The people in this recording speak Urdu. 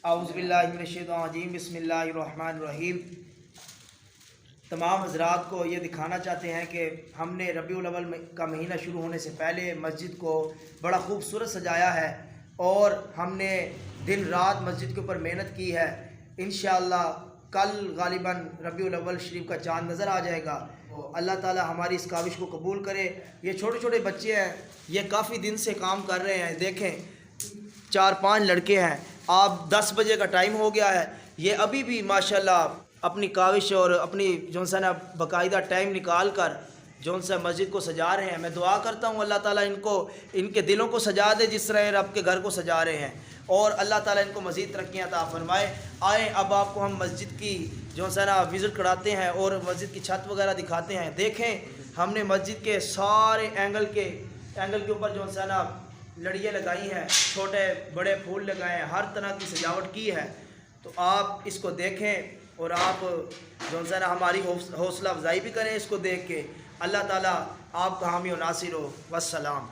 اعوذ باللہ من الشیطان الرجیم، بسم اللہ الرحمن الرحیم۔ تمام حضرات کو یہ دکھانا چاہتے ہیں کہ ہم نے ربیع الاول کا مہینہ شروع ہونے سے پہلے مسجد کو بڑا خوبصورت سجایا ہے اور ہم نے دن رات مسجد کے اوپر محنت کی ہے۔ انشاءاللہ کل غالباً ربیع الاول شریف کا چاند نظر آ جائے گا۔ اللہ تعالی ہماری اس کاوش کو قبول کرے۔ یہ چھوٹے چھوٹے بچے ہیں، یہ کافی دن سے کام کر رہے ہیں، دیکھیں 4-5 لڑکے ہیں۔ آپ 10 بجے کا ٹائم ہو گیا ہے، یہ ابھی بھی ماشاءاللہ اپنی کاوش اور اپنی نا باقاعدہ ٹائم نکال کر سا مسجد کو سجا رہے ہیں۔ میں دعا کرتا ہوں اللہ تعالیٰ ان کے دلوں کو سجا دے جس طرح رب کے گھر کو سجا رہے ہیں، اور اللہ تعالیٰ ان کو مزید ترقیاں عطا فرمائے۔ آئیں اب آپ کو ہم مسجد کی نا وزٹ کراتے ہیں اور مسجد کی چھت وغیرہ دکھاتے ہیں۔ دیکھیں ہم نے مسجد کے سارے اینگل کے اوپر نا لڑیاں لگائی ہیں، چھوٹے بڑے پھول لگائے ہیں، ہر طرح کی سجاوٹ کی ہے۔ تو آپ اس کو دیکھیں اور آپ نا ہماری حوصلہ افزائی بھی کریں اس کو دیکھ کے۔ اللہ تعالیٰ آپ کا حامی و ناصر ہو۔ والسلام۔